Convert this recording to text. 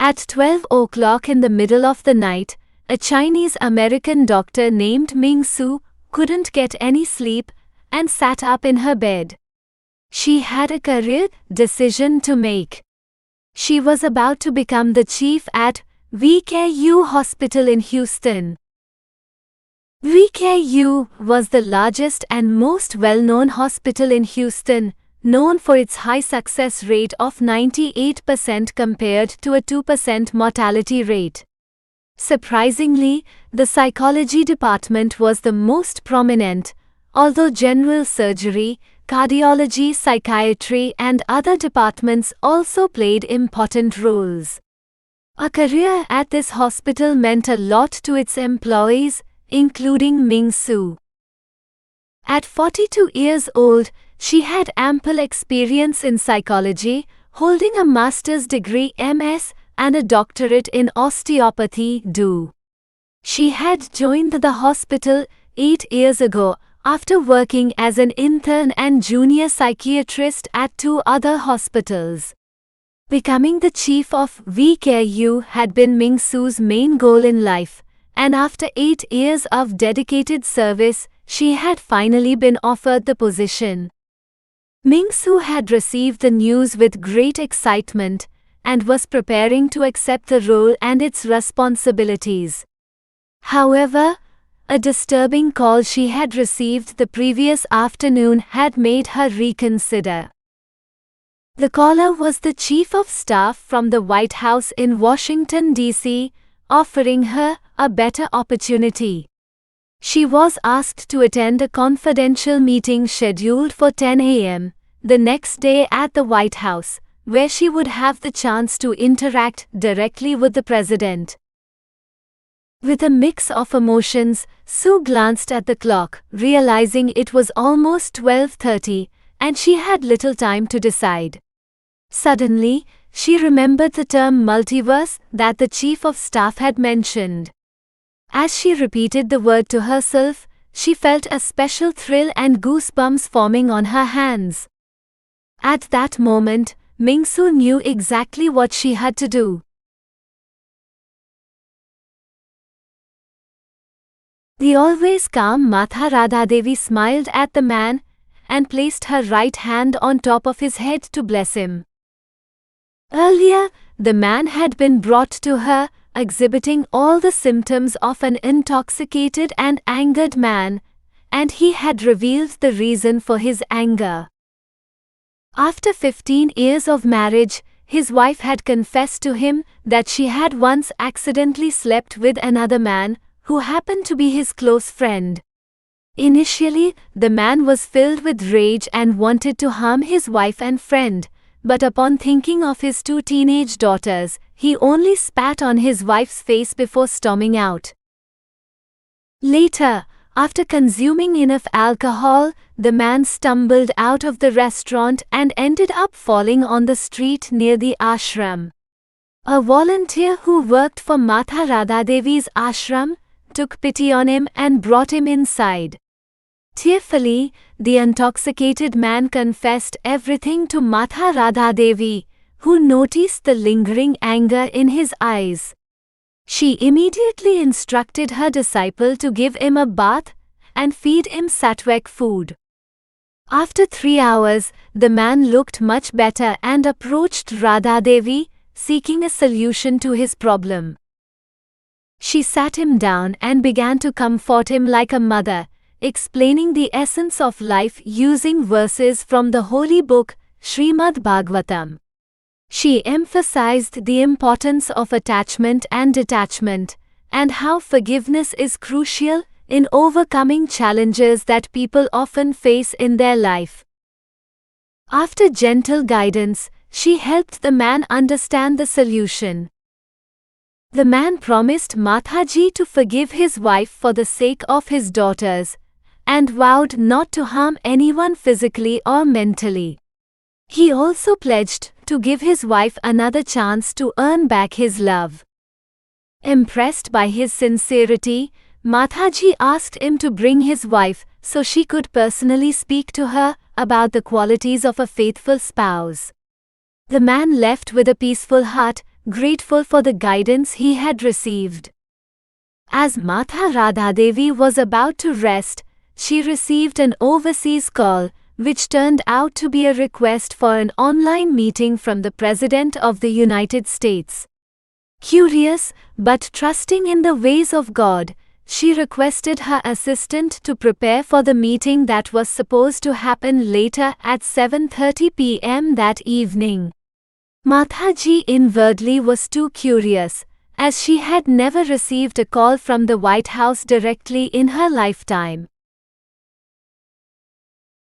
At 12 o'clock in the middle of the night, a Chinese-American doctor named Ming Su couldn't get any sleep and sat up in her bed. She had a career decision to make. She was about to become the chief at VKU Hospital in Houston. VKU was the largest and most well-known hospital in Houston, known for its high success rate of 98% compared to a 2% mortality rate. Surprisingly, the psychology department was the most prominent, although general surgery, cardiology, psychiatry, and other departments also played important roles. A career at this hospital meant a lot to its employees, including Ming Su. At 42 years old, she had ample experience in psychology, holding a master's degree MS and a doctorate in osteopathy (DO). She had joined the hospital 8 years ago after working as an intern and junior psychiatrist at 2 other hospitals. Becoming the chief of VKU had been Ming Su's main goal in life, and after 8 years of dedicated service, she had finally been offered the position. Ming Su had received the news with great excitement and was preparing to accept the role and its responsibilities. However, a disturbing call she had received the previous afternoon had made her reconsider. The caller was the chief of staff from the White House in Washington, D.C., offering her a better opportunity. She was asked to attend a confidential meeting scheduled for 10 a.m. the next day at the White House, where she would have the chance to interact directly with the president. With a mix of emotions, Sue glanced at the clock, realizing it was almost 12:30, and she had little time to decide. Suddenly, she remembered the term multiverse that the chief of staff had mentioned. As she repeated the word to herself, she felt a special thrill and goosebumps forming on her hands. At that moment, Ming Su knew exactly what she had to do. The always calm Mata Radhadevi smiled at the man and placed her right hand on top of his head to bless him. Earlier, the man had been brought to her, exhibiting all the symptoms of an intoxicated and angered man, and he had revealed the reason for his anger. After 15 years of marriage, his wife had confessed to him that she had once accidentally slept with another man, who happened to be his close friend. Initially, the man was filled with rage and wanted to harm his wife and friend, but upon thinking of his 2 teenage daughters, he only spat on his wife's face before storming out. Later, after consuming enough alcohol, the man stumbled out of the restaurant and ended up falling on the street near the ashram. A volunteer who worked for Mata Radhadevi's ashram took pity on him and brought him inside. Tearfully, the intoxicated man confessed everything to Mata Radhadevi, who noticed the lingering anger in his eyes. She immediately instructed her disciple to give him a bath and feed him sattvic food. After 3 hours, the man looked much better and approached Radhadevi, seeking a solution to his problem. She sat him down and began to comfort him like a mother, explaining the essence of life using verses from the holy book, Srimad Bhagavatam. She emphasized the importance of attachment and detachment, and how forgiveness is crucial in overcoming challenges that people often face in their life. After gentle guidance, she helped the man understand the solution. The man promised Mataji to forgive his wife for the sake of his daughters, and vowed not to harm anyone physically or mentally. He also pledged to give his wife another chance to earn back his love. Impressed by his sincerity, Mataji asked him to bring his wife so she could personally speak to her about the qualities of a faithful spouse. The man left with a peaceful heart, grateful for the guidance he had received. As Mata Radhadevi was about to rest, she received an overseas call, which turned out to be a request for an online meeting from the President of the United States. Curious, but trusting in the ways of God, she requested her assistant to prepare for the meeting that was supposed to happen later at 7:30 p.m. that evening. Mataji inwardly was too curious, as she had never received a call from the White House directly in her lifetime.